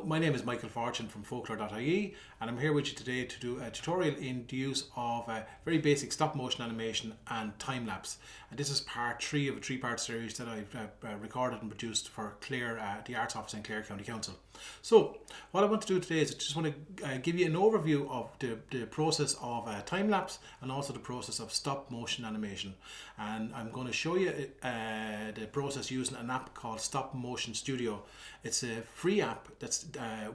My name is Michael Fortune from folklore.ie, and I'm here with you today to do a tutorial in the use of very basic stop motion animation and time lapse. And this is part 3 of a 3-part series that I've recorded and produced for Clare, the Arts Office in Clare County Council. So what I want to do today is I just want to give you an overview of the process of time lapse and also the process of stop motion animation. And I'm going to show you the process using an app called Stop Motion Studio. It's a free app that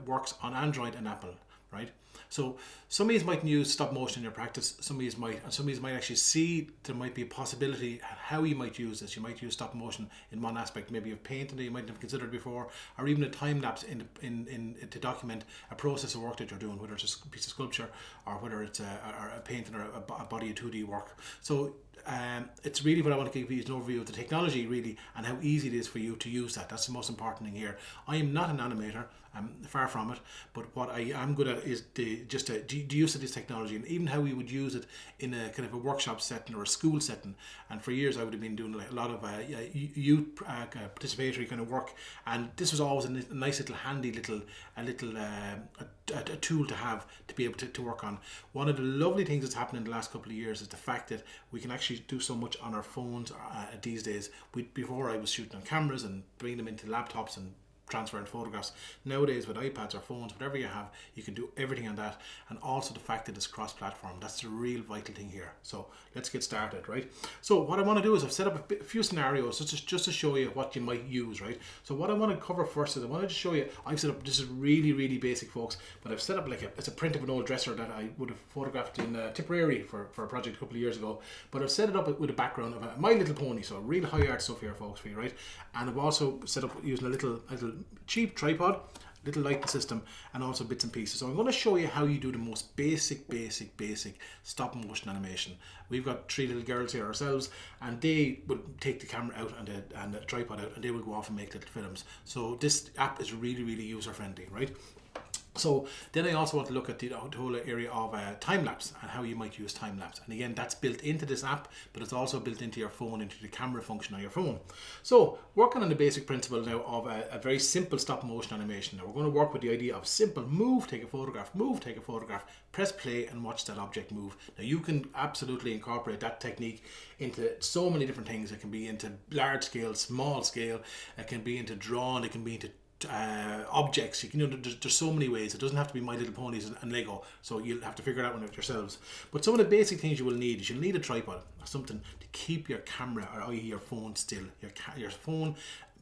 works on Android and Apple, right? So some of you might use stop motion in your practice, some of you might actually see there might be a possibility how you might use this. You might use stop motion in one aspect, maybe of painting that you might have considered before, or even a time lapse to document a process of work that you're doing, whether it's a piece of sculpture or whether it's a painting or a body of 2D work. So it's really what I want to give you is an overview of the technology really and how easy it is for you to use that. That's the most important thing here. I am not an animator, I'm far from it, but what I am good at is the use of this technology and even how we would use it in a kind of a workshop setting or a school setting. And for years I would have been doing a lot of youth participatory kind of work, and this was always a nice little handy a tool to have to be able to work on. One of the lovely things that's happened in the last couple of years is the fact that we can actually do so much on our phones these days. Before I was shooting on cameras and bringing them into laptops and transferring photographs. Nowadays with iPads or phones, whatever you have, you can do everything on that, and also the fact that it's cross-platform. That's the real vital thing here. So let's get started, right? So what I want to do is I've set up a few scenarios just to show you what you might use, right? So what I want to cover first is I want to show you, I've set up, this is really basic folks, but I've set up it's a print of an old dresser that I would have photographed in Tipperary for a project a couple of years ago, but I've set it up with a background of a My Little Pony, so real high art stuff here folks for you, right? And I've also set up using a little cheap tripod, little lighting system, and also bits and pieces. So I'm going to show you how you do the most basic stop motion animation. We've got 3 little girls here ourselves, and they will take the camera out and the tripod out, and they will go off and make little films. So this app is really user friendly, right? So then I also want to look at the whole area of time lapse and how you might use time lapse. And again, that's built into this app, but it's also built into your phone, into the camera function on your phone. So working on the basic principle now of a very simple stop motion animation. Now we're going to work with the idea of simple move, take a photograph, press play and watch that object move. Now you can absolutely incorporate that technique into so many different things. It can be into large scale, small scale, it can be into drawing, it can be into objects. There's so many ways. It doesn't have to be My Little Ponies and Lego, so you'll have to figure that one out yourselves. But some of the basic things you will need is you'll need a tripod or something to keep your camera, or i.e. your phone, still. Your phone,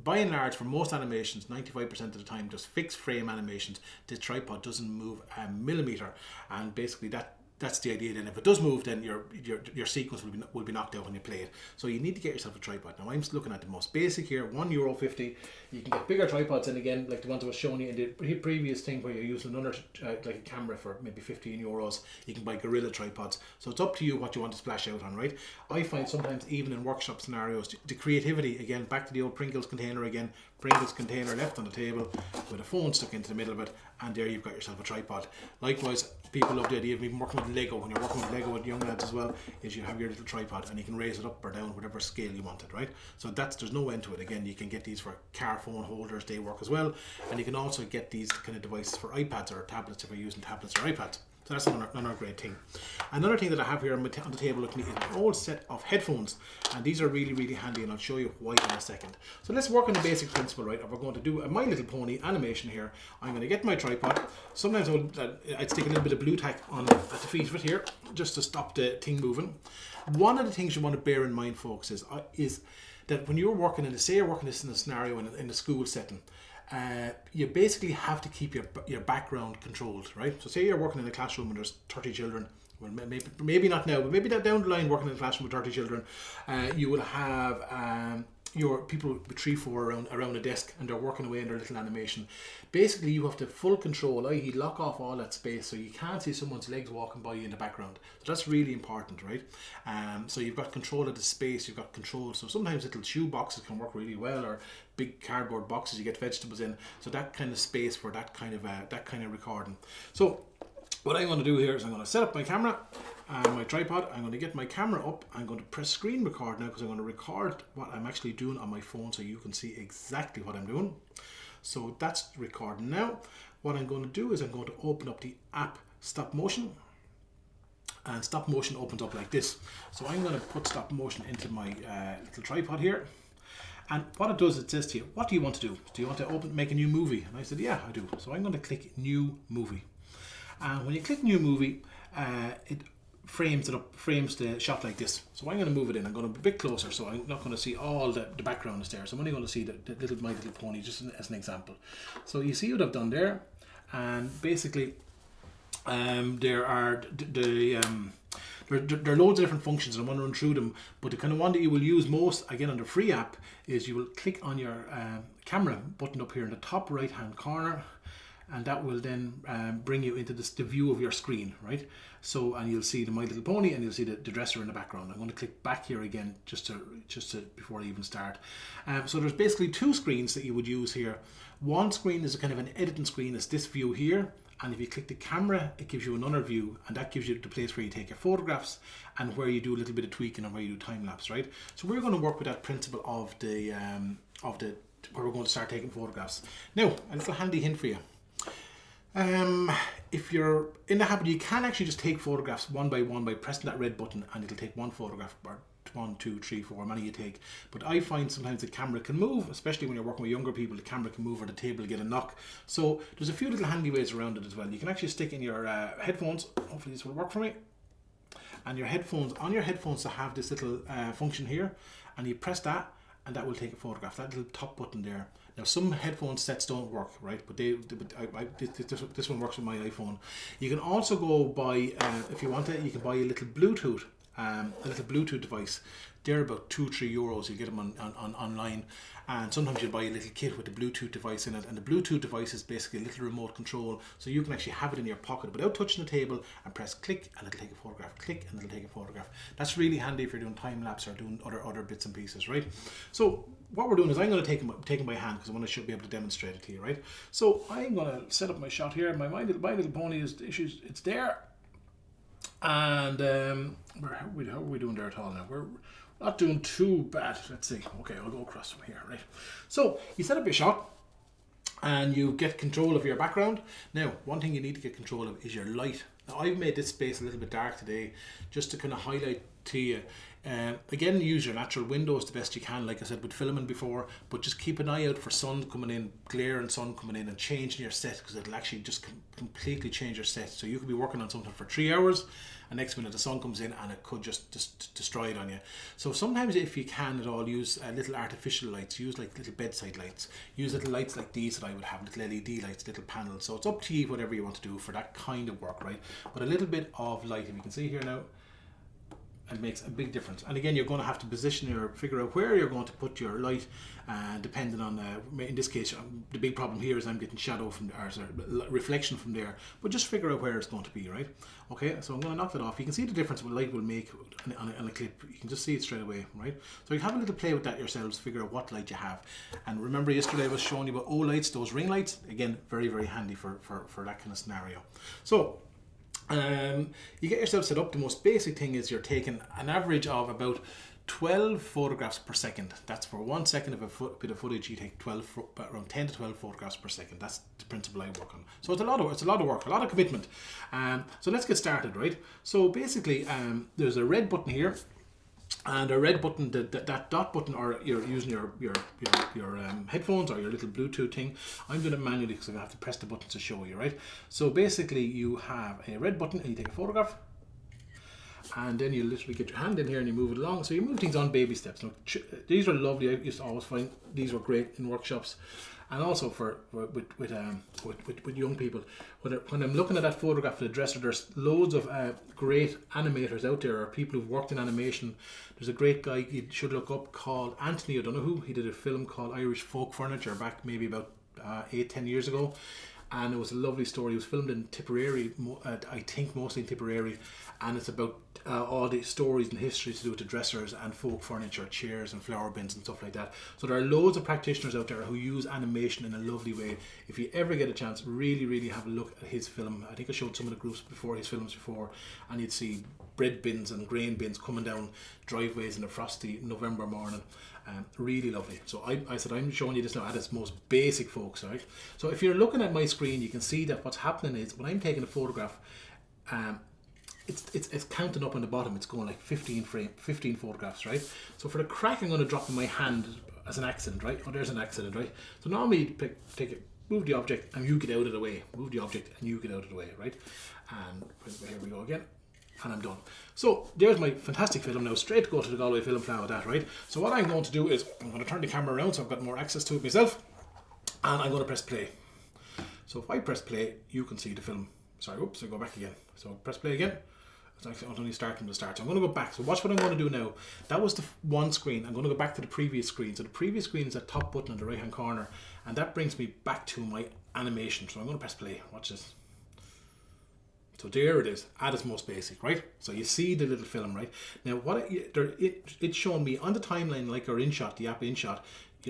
by and large, for most animations, 95% of the time, just fixed frame animations, the tripod doesn't move a millimeter, and basically that's the idea. Then if it does move, then your sequence will be knocked out when you play it. So you need to get yourself a tripod. Now I'm looking at the most basic here, €1.50. You can get bigger tripods, and again, like the ones I was showing you in the previous thing where you're using another like a camera for maybe €15, you can buy Gorilla tripods. So it's up to you what you want to splash out on, right? I find sometimes even in workshop scenarios, the creativity, again, back to the old Pringles container again, Pringles container left on the table with a phone stuck into the middle of it, and there you've got yourself a tripod. Likewise, people love the idea of even working with Lego. When you're working with Lego with young lads as well, is you have your little tripod and you can raise it up or down whatever scale you want it, right? So there's no end to it. Again, you can get these for car phone holders, they work as well, and you can also get these kind of devices for iPads or tablets if you're using tablets or iPads. So that's another great thing. Another thing that I have here on the table looking at is an old set of headphones, and these are really handy, and I'll show you why in a second. So let's work on the basic principle, right? We're going to do a My Little Pony animation here. I'm going to get my tripod. Sometimes I'd stick a little bit of blue tack on at the feet of it here, just to stop the thing moving. One of the things you want to bear in mind, folks, is that when you're working say you're working this in a scenario in a school setting, you basically have to keep your background controlled, right? So say you're working in a classroom and there's 30 children, well maybe not now, but maybe that down the line working in a classroom with 30 children, you will have your people with 3-4 around a desk, and they're working away in their little animation. Basically you have to full control, i.e. lock off all that space so you can't see someone's legs walking by you in the background. So that's really important, right? So you've got control of the space, you've got control. So sometimes little shoe boxes can work really well, or big cardboard boxes you get vegetables in. So that kind of space for that kind of recording. So what I'm going to do here is I'm going to set up my camera and my tripod. I'm going to get my camera up. I'm going to press screen record now because I'm going to record what I'm actually doing on my phone so you can see exactly what I'm doing. So that's recording now. What I'm going to do is I'm going to open up the app Stop Motion, and Stop Motion opens up like this. So I'm going to put Stop Motion into my little tripod here. And what it does, it says to you, what do you want to do? Do you want to make a new movie? And I said, yeah, I do. So I'm going to click New Movie. And when you click New Movie, it frames the shot like this. So I'm going to move it in. I'm going to be a bit closer, so I'm not going to see all the background is there. So I'm only going to see the My Little Pony, just as an example. So you see what I've done there, and basically there are there are loads of different functions, and I want to run through them, but the kind of one that you will use most, again, on the free app, is you will click on your camera button up here in the top right hand corner, and that will then bring you into the view of your screen, right? So, and you'll see the My Little Pony, and you'll see the dresser in the background. I'm going to click back here again just to before I even start. So there's basically two screens that you would use here. One screen is a kind of an editing screen, it's this view here. And if you click the camera, it gives you another view, and that gives you the place where you take your photographs and where you do a little bit of tweaking and where you do time lapse, right? So we're going to work with that principle of the where we're going to start taking photographs. Now, a little handy hint for you. If you're in the habit, you can actually just take photographs one by pressing that red button, and it'll take one photograph, or 1, 2, 3, 4, many you take. But I find sometimes the camera can move, especially when you're working with younger people, the camera can move or the table will get a knock. So there's a few little handy ways around it as well. You can actually stick in your headphones, hopefully this will work for me, and your headphones, on your headphones to have this little function here, and you press that, and that will take a photograph, that little top button there. Now some headphone sets don't work, right? But this one works with my iPhone. You can also go buy, if you want it, you can buy a little Bluetooth device. They're about €2-3. You get them on online, and sometimes you buy a little kit with the Bluetooth device in it, and the Bluetooth device is basically a little remote control, so you can actually have it in your pocket without touching the table, and press click and it'll take a photograph, click and it'll take a photograph. That's really handy if you're doing time lapse or doing other bits and pieces, right? So what we're doing is I'm going to take them by hand, because I want to be able to demonstrate it to you, right? So I'm going to set up my shot here. My Little Pony is it's there. And how are we doing there at all now? We're not doing too bad. Let's see. Okay, I'll go across from here, right? So you set up your shot, and you get control of your background. Now, one thing you need to get control of is your light. Now, I've made this space a little bit dark today, just to kind of highlight to you. Again, use your natural windows the best you can, like I said with filming before, but just keep an eye out for sun coming in, glare and sun coming in, and changing your set, because it'll actually just completely change your set. So you could be working on something for 3 hours, and next minute the sun comes in and it could just destroy it on you. So sometimes, if you can at all, use little artificial lights. Use like little bedside lights. Use little lights like these that I would have, little LED lights, little panels. So it's up to you, whatever you want to do for that kind of work, right? But a little bit of light, if you can see here now, it makes a big difference. And again, you're going to have to position or figure out where you're going to put your light, depending on, in this case, the big problem here is I'm getting shadow from, or sorry, reflection from there, but just figure out where it's going to be, right? Okay, so I'm going to knock that off. You can see the difference what light will make on a clip. You can just see it straight away, right? So you have a little play with that yourselves, figure out what light you have. And remember, yesterday I was showing you about O lights, those ring lights. Again, very, very handy for that kind of scenario. So you get yourself set up. The most basic thing is you're taking an average of about 12 photographs per second. That's for 1 second of a bit of footage. You take around 10 to 12 photographs per second. That's the principle I work on. So it's a lot of work, a lot of commitment. So let's get started, right? So basically, there's a red button here. And a red button, that dot button, or you're using your headphones or your little Bluetooth thing. I'm doing it manually because I have to press the buttons to show you, right? So basically, you have a red button and you take a photograph, and then you literally get your hand in here and you move it along. So you move things on baby steps. Now, these are lovely. I used to always find these were great in workshops, and also with young people. When I'm looking at that photograph of the dresser, there's loads of great animators out there, or people who've worked in animation. There's a great guy you should look up called Anthony O'Donoghue. He did a film called Irish Folk Furniture back maybe about 8-10 years ago. And it was a lovely story. It was filmed in Tipperary, I think mostly in Tipperary, and it's about all the stories and history to do with the dressers and folk furniture, chairs and flower bins and stuff like that. So there are loads of practitioners out there who use animation in a lovely way. If you ever get a chance, really, really have a look at his film. I think I showed some of the groups before, his films before, and you'd see bread bins and grain bins coming down driveways in a frosty November morning. Really lovely. So I said I'm showing you this now at its most basic, folks, right? So if you're looking at my screen, you can see that what's happening is when I'm taking a photograph, it's counting up on the bottom. It's going like 15 photographs, right? So for the crack, I'm going to drop in my hand as an accident, right? Oh, there's an accident, right? So normally you take it, move the object, and you get out of the way. Move the object, and you get out of the way, right? And here we go again. And I'm done. So there's my fantastic film now, straight to go to the Galway Film Festival with that, right? So what I'm going to do is I'm going to turn the camera around so I've got more access to it myself, and I'm going to press play. So if I press play, you can see the film. Sorry, oops, I go back again. So press play again. It's actually only start from the start. So I'm going to go back. So watch what I'm going to do now. That was the one screen. I'm going to go back to the previous screen. So the previous screen is that top button on the right hand corner, and that brings me back to my animation. So I'm going to press play. Watch this. So there it is, at its most basic, right? So you see the little film, right? Now, it's showing me on the timeline, like our InShot, the app InShot,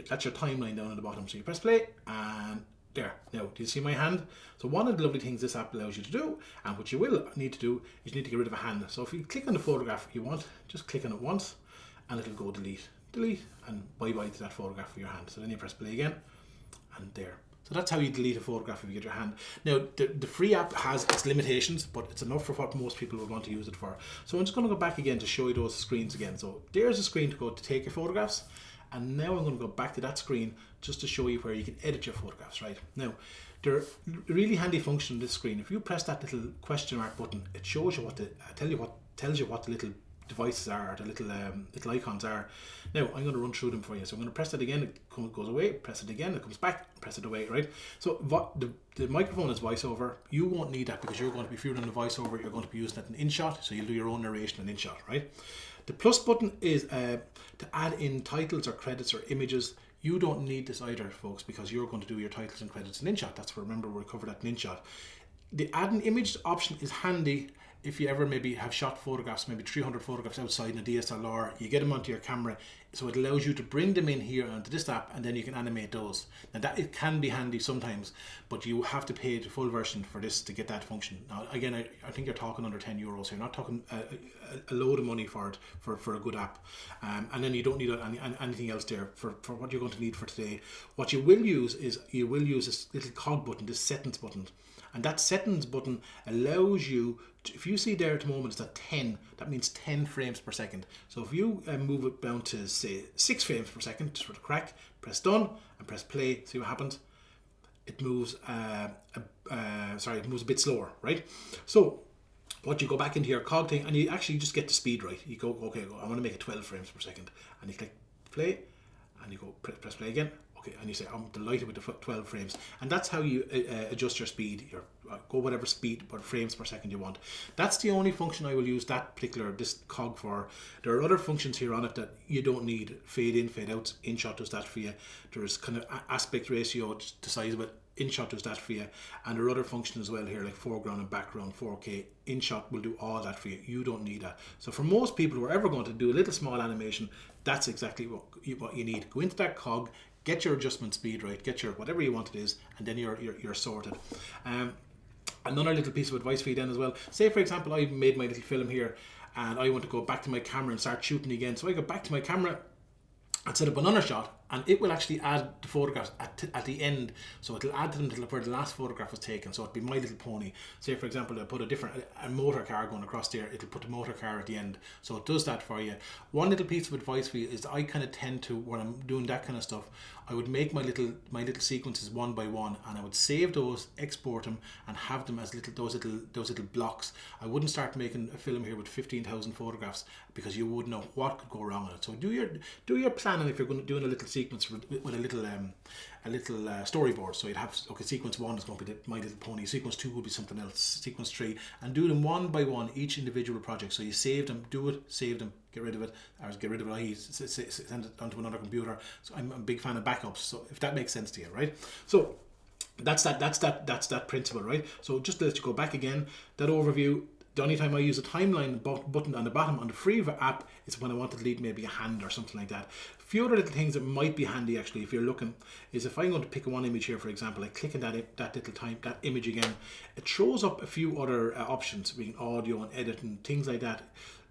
that's your timeline down at the bottom. So you press play, and there. Now, do you see my hand? So one of the lovely things this app allows you to do, and what you will need to do, is you need to get rid of a hand. So if you click on the photograph you want, just click on it once, and it'll go delete, and bye-bye to that photograph for your hand. So then you press play again, and there. So that's how you delete a photograph if you get your hand. Now, the free app has its limitations, but it's enough for what most people would want to use it for. So I'm just going to go back again to show you those screens again. So there's a screen to go to take your photographs. And now I'm going to go back to that screen just to show you where you can edit your photographs, right? Now, there's a really handy function on this screen. If you press that little question mark button, it shows you tells you what the little devices are, or the little icons are. Now I'm going to run through them for you. So I'm going to press it again, it goes away, press it again, it comes back, press it away, right? So what the microphone is voiceover. You won't need that because you're going to be, if you're doing the voiceover, you're going to be using it in InShot, so you'll do your own narration in InShot, right? The plus button is to add in titles or credits or images. You don't need this either, folks, because you're going to do your titles and credits in InShot. That's where, remember, we'll cover that in InShot. The add an image option is handy if you ever maybe have shot photographs, maybe 300 photographs outside in a DSLR, you get them onto your camera, so it allows you to bring them in here onto this app, and then you can animate those. Now that it can be handy sometimes, but you have to pay the full version for this to get that function. Now again, I think you're talking under €10 here. You're not talking a load of money for it, for a good app. And then you don't need anything else there for what you're going to need for today. What you will use is this little cog button, this settings button. And that settings button allows you to, if you see there at the moment it's at 10, that means 10 frames per second. So if you move it down to say 6 frames per second, just for the crack, press done and press play, see what happens. It moves it moves a bit slower, right? So what you go back into your cog thing and you actually just get the speed right. You go, okay, I want to make it 12 frames per second, and you click play and you go press play again. And you say, I'm delighted with the 12 frames, and that's how you adjust your speed. Go whatever speed or frames per second you want. That's the only function I will use this cog for. There are other functions here on it that you don't need. Fade in, fade out. InShot does that for you. There's kind of aspect ratio, the size of it. InShot does that for you, and there are other functions as well here like foreground and background, 4K. InShot will do all that for you. You don't need that. So for most people who are ever going to do a little small animation, that's exactly what you need. Go into that cog, get your adjustment speed right, get your whatever you want it is, and then you're sorted. Another little piece of advice for you then as well. Say for example I made my little film here and I want to go back to my camera and start shooting again. So I go back to my camera and set up another shot, and it will actually add the photographs at the end. So it'll add to them to where the last photograph was taken. So it'll be My Little Pony. Say for example I put a motor car going across there, it'll put the motor car at the end. So it does that for you. One little piece of advice for you is I kind of tend to, when I'm doing that kind of stuff, I would make my little sequences one by one, and I would save those, export them, and have them as those little blocks. I wouldn't start making a film here with 15,000 photographs because you wouldn't know what could go wrong on it. So do your planning if you're going to do a little sequence with a little storyboard. So you'd have, okay, sequence 1 is going to be My Little Pony, sequence 2 will be something else, sequence 3, and do them one by one, each individual project. So you save them, do it, save them, get rid of it, or get rid of it, send it onto another computer. So I'm a big fan of backups, so if that makes sense to you, right? So that's that principle, right? So just to let you go back again, that overview. The only time I use a timeline button on the bottom on the free app is when I want to delete maybe a hand or something like that. A few other little things that might be handy actually if you're looking is if I'm going to pick one image here, for example, I click on that image again, it throws up a few other options, being audio and edit and things like that.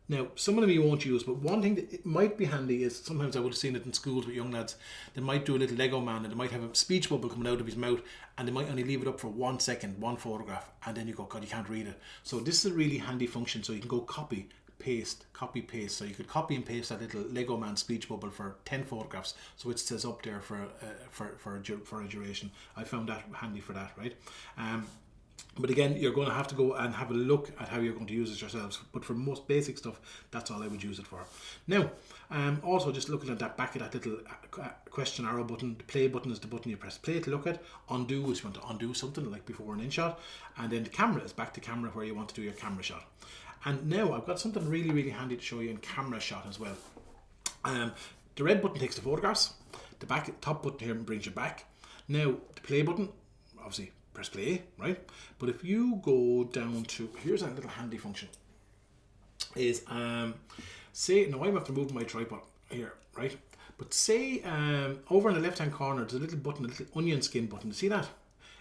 Now, some of them you won't use, but one thing that it might be handy is sometimes I would have seen it in schools with young lads. They might do a little Lego man and they might have a speech bubble coming out of his mouth and they might only leave it up for 1 second, one photograph, and then you go, God, you can't read it. So this is a really handy function. So you can go copy, paste. So you could copy and paste that little Lego man speech bubble for 10 photographs. So it says up there for a duration. I found that handy for that, right? But again, you're going to have to go and have a look at how you're going to use it yourselves. But for most basic stuff, that's all I would use it for. Now, also just looking at that back of that little question arrow button, the play button is the button you press play to look at. Undo is you want to undo something like before an in-shot. And then the camera is back to camera where you want to do your camera shot. And now I've got something really, really handy to show you in camera shot as well. The red button takes the photographs. The top button here brings you back. Now, the play button, obviously, press play, right? But if you go down to, here's a little handy function, is say, now I'm have to move my tripod here, right? But say over in the left hand corner there's a little button, a little onion skin button. See that?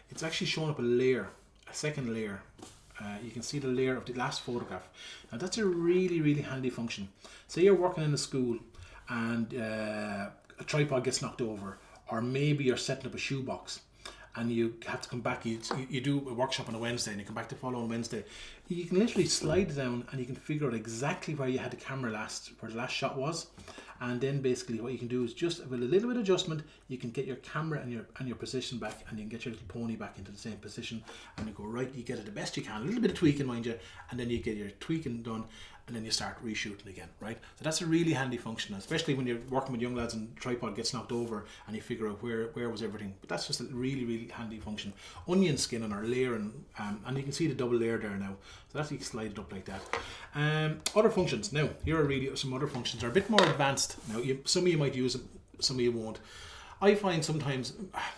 It's actually showing up a layer, a second layer. You can see the layer of the last photograph. Now that's a really, really handy function. Say you're working in a school and a tripod gets knocked over, or maybe you're setting up a shoebox and you have to come back, you do a workshop on a Wednesday and you come back the following Wednesday. You can literally slide down and you can figure out exactly where you had the camera where the last shot was. And then basically what you can do is just with a little bit of adjustment, you can get your camera and your position back, and you can get your little pony back into the same position, and you go right, you get it the best you can, a little bit of tweaking mind you, and then you get your tweaking done, and then you start reshooting again, right? So that's a really handy function, especially when you're working with young lads and tripod gets knocked over and you figure out where was everything. But that's just a really, really handy function. Onion skin on our layer, and you can see the double layer there now. So that's, you can slide it up like that. Other functions. Now, here are really some other functions. They're a bit more advanced. Now, some of you might use them, some of you won't. I find sometimes,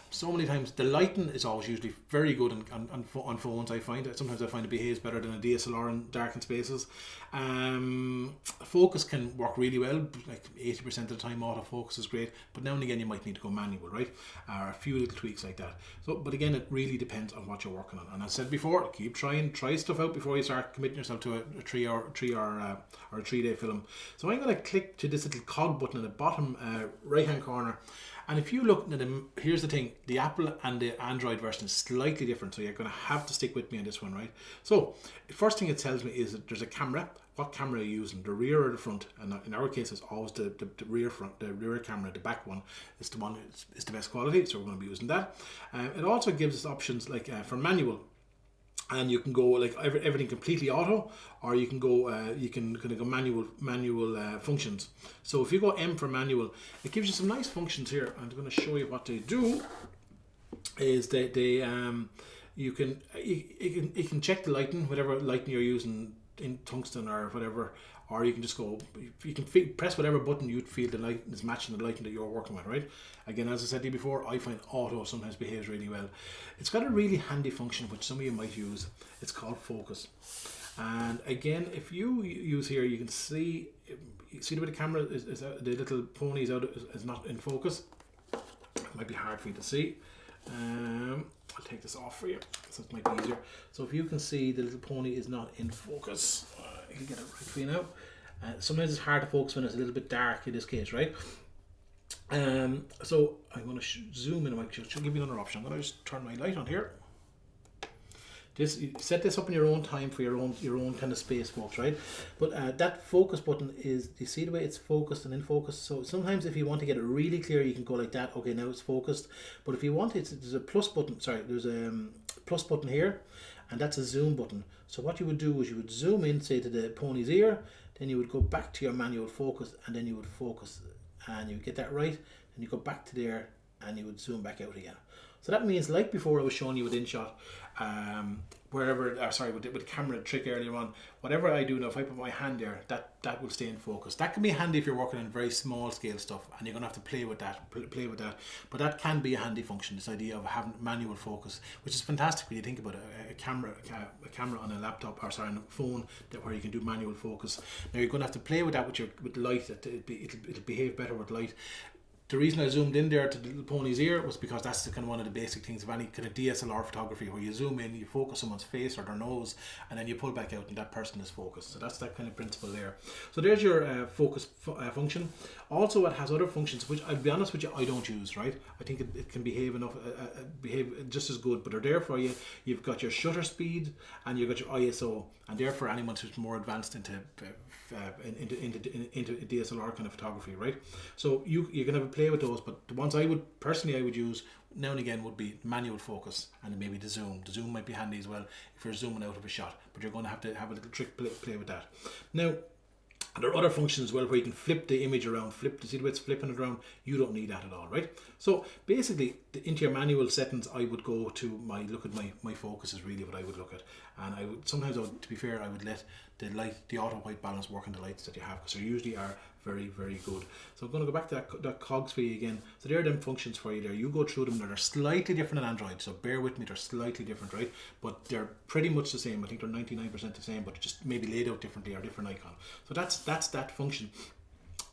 so many times, the lighting is always usually very good on phones. I find sometimes I find it behaves better than a DSLR in darkened spaces. Focus can work really well, like 80% of the time autofocus is great, but now and again you might need to go manual, right? Or a few little tweaks like that. So, but again, it really depends on what you're working on. And as I said before, keep try stuff out before you start committing yourself to a 3-day film. So I'm going to click to this little cog button in the bottom right hand corner. And if you look at them, here's the thing, the Apple and the Android version is slightly different, so you're going to have to stick with me on this one, right? So, the first thing it tells me is that there's a camera. What camera are you using, the rear or the front? And in our case, it's always the rear front, the rear camera, the back one is the one is the best quality, so we're going to be using that. It also gives us options like for manual. And you can go like everything completely auto, or you can go kind of go manual functions. So if you go M for manual, it gives you some nice functions here. I'm going to show you what they do. Is that you can check the lighting, whatever lighting you're using in tungsten or whatever, or you can just go, you can press whatever button you'd feel the light is matching the lighting that you're working with, right? Again, as I said to you before, I find auto sometimes behaves really well. It's got a really handy function which some of you might use. It's called focus. And again, if you use here, you can see the way the camera is the little pony is not in focus. It might be hard for you to see. I'll take this off for you, so it might be easier. So if you can see the little pony is not in focus, you can get it right for you now. Sometimes it's hard to focus when it's a little bit dark in this case, right? So I'm going to zoom in. I might just give you another option. I'm going to just turn my light on here. You set this up in your own time for your own kind of space, folks, right? But that focus button is, you see the way it's focused and in focus? So sometimes if you want to get it really clear, you can go like that. Okay, now it's focused. But if you want it, there's a plus button. Sorry, there's a plus button here, and that's a zoom button. So what you would do is you would zoom in, say to the pony's ear, then you would go back to your manual focus, and then you would focus, and you would get that right, and you go back to there, and you would zoom back out again. So that means, like before I was showing you with InShot, with the camera trick earlier on, whatever I do now, if I put my hand there, that will stay in focus. That can be handy if you're working on very small scale stuff and you're going to have to play with that. But that can be a handy function, this idea of having manual focus, which is fantastic when you think about a camera on a laptop, or sorry, on a phone, where you can do manual focus. Now you're going to have to play with that with light. It'll behave better with light. the reason I zoomed in there to the little pony's ear was because that's the kind of one of the basic things of any kind of DSLR photography, where you zoom in, you focus someone's face or their nose, and then you pull back out and that person is focused. So that's that kind of principle there. So there's your focus function. Also, it has other functions which, I'll be honest with you, I don't use, right? I think it can behave just as good, but they're there for you. You've got your shutter speed and you've got your ISO, and therefore anyone who's more advanced into DSLR kind of photography, right? So you can have a play with those, but the ones I would use now and again would be manual focus and maybe the zoom. The zoom might be handy as well if you're zooming out of a shot, but you're going to have a little trick play with that. Now, there are other functions as well where you can flip the image around, see the way it's flipping it around. You don't need that at all, right? So basically, into your manual settings, I would go to look at my focus is really what I would look at. And I would sometimes, to be fair, I would let the auto white balance work on the lights that you have, because they usually are very, very good. So I'm going to go back to that cogs for you again. So there are them functions for you there. You go through them. They're slightly different on Android, so bear with me, they're slightly different, right? But they're pretty much the same. I think they're 99% the same, but just maybe laid out differently or different icon. So that's that function.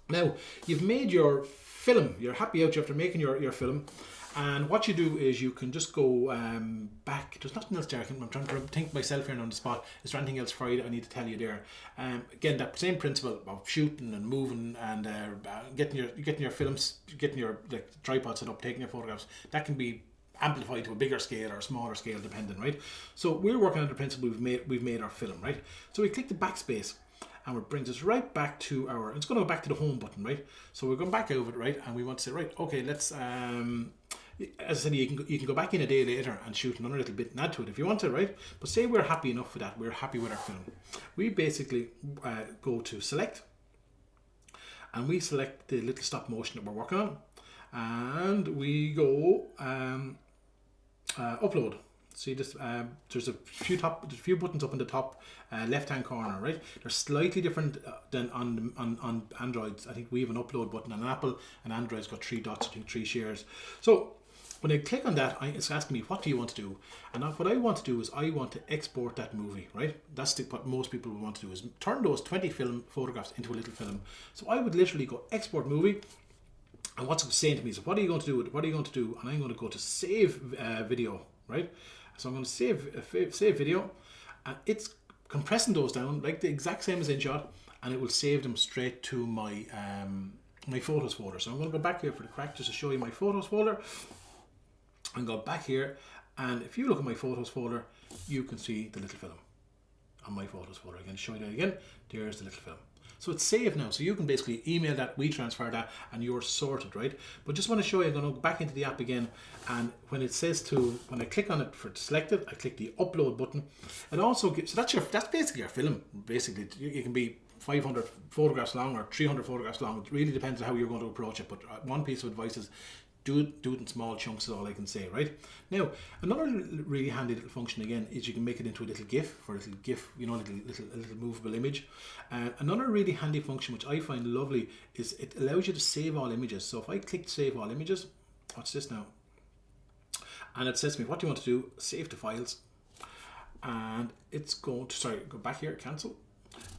Now, you've made your film. You're happy out after making your film. And what you do is you can just go back. There's nothing else there. I'm trying to think myself here on the spot. Is there anything else for you that I need to tell you there? Again, that same principle of shooting and moving and getting your films, getting your tripod set up, taking your photographs. That can be amplified to a bigger scale or a smaller scale, depending, right? So we're working on the principle we've made our film, right? So we click the backspace, and it brings us right back to it's going to go back to the home button, right? So we're going back over it, right? And we want to say, right, okay, let's as I said, you can go back in a day later and shoot another little bit and add to it if you want to, right? But say we're happy enough with that, we're happy with our film. We basically go to select, and we select the little stop motion that we're working on, and we go upload. See this? There's a few buttons up in the top left-hand corner, right? They're slightly different than on Androids. I think we have an upload button on Apple, and Android's got 3 dots, I think 3 shares. So when I click on that, it's asking me, what do you want to do? And what I want to do is I want to export that movie, right? That's what most people would want to do, is turn those 20 photographs into a little film. So I would literally go export movie. And what's it saying to me is, what are you going to do? What are you going to do? And I'm going to go to save video, right? So I'm going to save video, and it's compressing those down like the exact same as InShot, and it will save them straight to my my photos folder. So I'm going to go back here for the crack just to show you my photos folder, and go back here. And if you look at my photos folder, you can see the little film on my photos folder. I'm going to show you that again. There's the little film. So it's saved now, so you can basically email that, we transfer that, and you're sorted, right? But just want to show you, I'm going to go back into the app again, and when it says when I click on it for selected, I click the upload button. And also, so that's basically your film. Basically, it can be 500 photographs long or 300 photographs long. It really depends on how you're going to approach it. But one piece of advice is, do it in small chunks is all I can say, right? Now, another really handy little function again is you can make it into a little GIF, for a little GIF, you know, a little movable image. Another really handy function which I find lovely is it allows you to save all images. So if I click save all images, watch this now, and it says to me, what do you want to do? Save to files. And it's going to, go back here, cancel.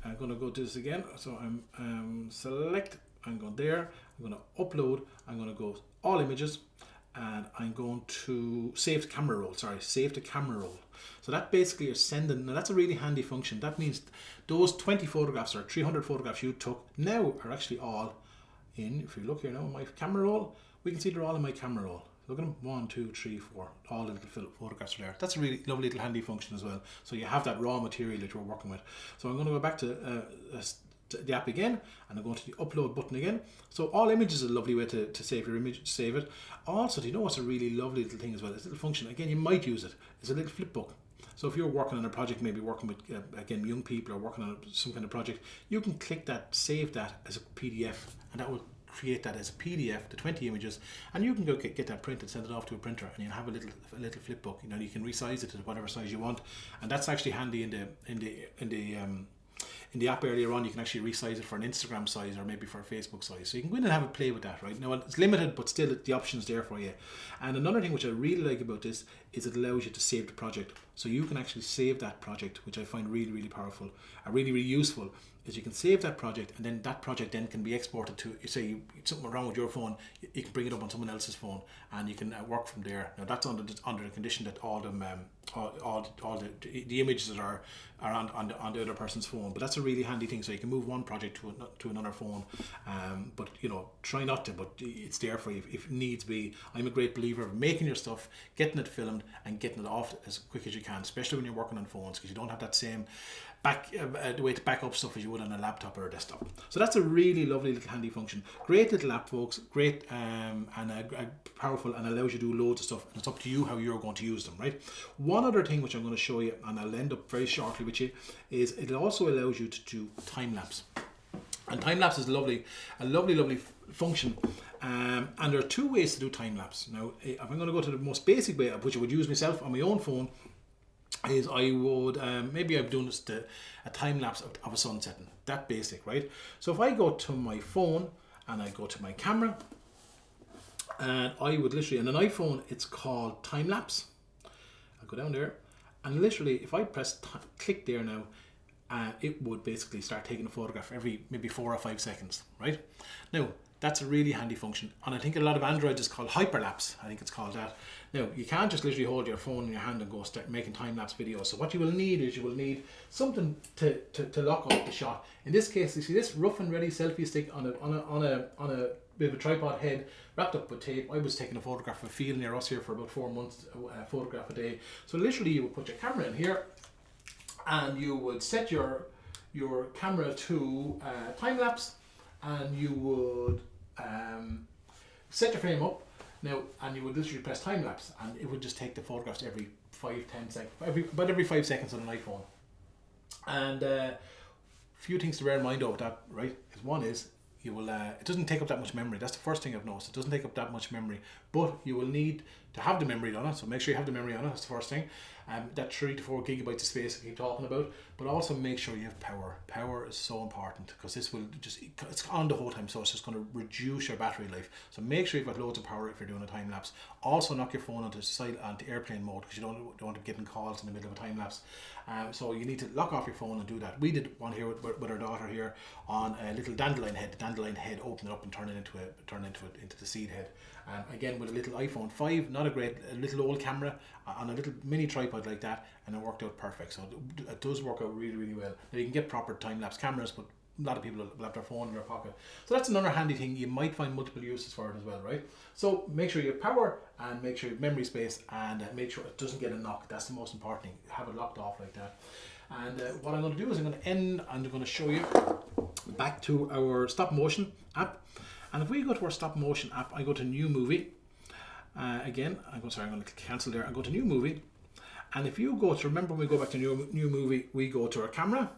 I'm going to go to this again. So I'm select, I'm going there, I'm going to upload, I'm going to go all images, and I'm going to save to camera roll. Save to camera roll. So that basically is sending. Now that's a really handy function. That means those 20 photographs or 300 photographs you took now are actually all in. If you look here now, my camera roll, we can see they're all in my camera roll. Look at them, 1, 2, 3, 4. All the little photographs are there. That's a really lovely little handy function as well. So you have that raw material that you're working with. So I'm going to go back to the app again, and I'm going to the upload button again. So all images is a lovely way to save your image, save it. Also, do you know what's a really lovely little thing as well? This little function, again, you might use it. It's a little flip book. So if you're working on a project, maybe working with, again, young people or working on some kind of project, you can click that, save that as a PDF, and that will create that as a PDF, the 20 images, and you can go get that printed, send it off to a printer, and you'll have a little flip book. You know, you can resize it to whatever size you want, and that's actually handy in in the app earlier on, you can actually resize it for an Instagram size or maybe for a Facebook size. So you can go in and have a play with that, right? Now it's limited, but still the option's there for you. And another thing which I really like about this is it allows you to save the project. So you can actually save that project, which I find really, really powerful, really, really useful. Is you can save that project, and then that project then can be exported to, say something wrong with your phone, you can bring it up on someone else's phone, and you can work from there. Now that's under the condition that all the images that are on the other person's phone. But that's a really handy thing. So you can move one project to another phone. But try not to. But it's there for you if needs be. I'm a great believer of making your stuff, getting it filmed, and getting it off as quick as you can, especially when you're working on phones, because you don't have that same the way to back up stuff as you would on a laptop or a desktop. So that's a really lovely little handy function. Great little app, folks. Great and powerful, and allows you to do loads of stuff. And it's up to you how you're going to use them, right? One other thing which I'm going to show you, and I'll end up very shortly with you, is it also allows you to do time lapse. And time lapse is a lovely function. And there are two ways to do time lapse. Now, if I'm going to go to the most basic way, which I would use myself on my own phone, is I would maybe I'm doing this a time lapse of a sun setting. That basic, right? So if I go to my phone and I go to my camera, and I would literally, on an iPhone, it's called time lapse. I'll go down there, and literally, if I press click there now, it would basically start taking a photograph every maybe 4 or 5 seconds, right? Now, that's a really handy function, and I think a lot of Androids is called hyperlapse. I think it's called that. Now, you can't just literally hold your phone in your hand and go start making time-lapse videos. So what you will need is something to lock up the shot. In this case, you see this rough and ready selfie stick on a bit of a tripod head wrapped up with tape. I was taking a photograph of a field near us here for about 4 months, a photograph a day. So literally, you would put your camera in here, and you would set your camera to time-lapse, and you would set your frame up now, and you would literally press time lapse, and it would just take the photographs every 5-10 seconds, every 5 seconds on an iPhone. And few things to bear in mind over that, right? Is one is you will it doesn't take up that much memory. That's the first thing I've noticed. It doesn't take up that much memory, but you will need to have the memory on it. So make sure you have the memory on it. That's the first thing. That 3 to 4 gigabytes of space I keep talking about, but also make sure you have power. Power is so important, because this will it's on the whole time, so it's just going to reduce your battery life. So make sure you've got loads of power if you're doing a time lapse. Also knock your phone onto airplane mode, because you don't want to be getting calls in the middle of a time lapse. So you need to lock off your phone and do that. We did one here with our daughter here on a little dandelion head. The dandelion head, open it up and turn it into the seed head. Again, with a little iPhone 5, not a little old camera on a little mini tripod like that, and it worked out perfect. So it does work out really, really well. Now you can get proper time-lapse cameras, but a lot of people will have their phone in their pocket. So that's another handy thing. You might find multiple uses for it as well, right? So make sure you have power, and make sure you have memory space, and make sure it doesn't get a knock. That's the most important thing. Have it locked off like that. And what I'm going to do is I'm going to end, and I'm going to show you back to our stop motion app. And if we go to our stop motion app, I go to new movie. Again, I'm going to cancel there. I go to new movie. And if you go to, remember when we go back to new movie, we go to our camera.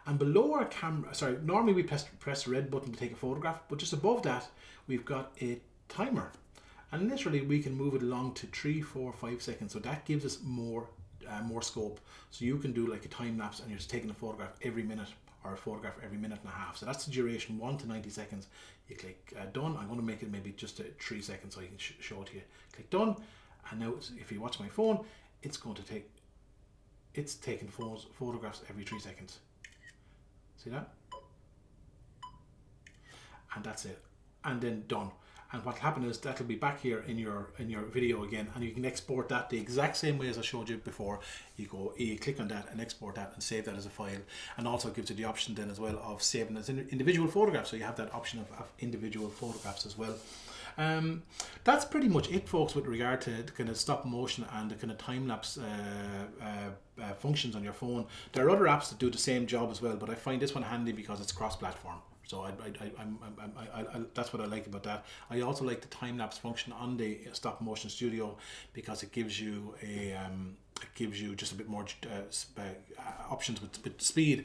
And below our camera, normally we press the red button to take a photograph, but just above that, we've got a timer. And literally we can move it along to 3, 4, 5 seconds. So that gives us more scope. So you can do like a time lapse, and you're just taking a photograph every minute, or a photograph every minute and a half. So that's the duration, 1 to 90 seconds. You click done. I'm going to make it maybe just 3 seconds so I can show it to you. Click done, and now if you watch my phone, it's taking photographs every 3 seconds. See that? And that's it. And then done. And what'll happen is that'll be back here in your video again, and you can export that the exact same way as I showed you before. You click on that and export that and save that as a file, and also gives you the option then as well of saving as individual photographs. So you have that option of individual photographs as well. That's pretty much it, folks, with regard to the kind of stop motion and the kind of time lapse functions on your phone. There are other apps that do the same job as well, but I find this one handy because it's cross-platform. So that's what I like about that. I also like the time lapse function on the Stop Motion Studio, because it gives you just a bit more options with speed.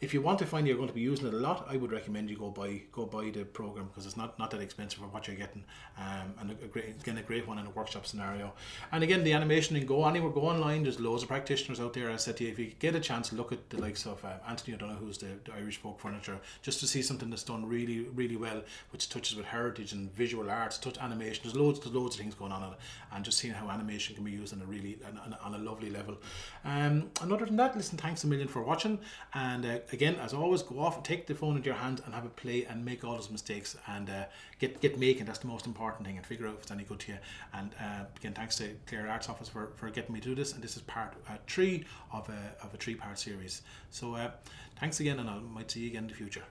If you want to find you're going to be using it a lot, I would recommend you go buy the program, because it's not that expensive for what you're getting, and a great one in a workshop scenario. And again, the animation in Go Anywhere, go online. There's loads of practitioners out there. I said to you, if you get a chance, look at the likes of Anthony O'Donoghue, who's the Irish folk furniture, just to see something that's done really, really well, which touches with heritage and visual arts, touch animation. There's loads of things going on in it, and just seeing how animation can be used on a lovely level. And other than that, listen, thanks a million for watching. And again, as always, go off and take the phone into your hand and have a play and make all those mistakes, and get making. That's the most important thing, and figure out if it's any good to you. And again, thanks to Clare Arts Office for getting me to do this. And this is part 3 of a 3-part series. So thanks again, and I might see you again in the future.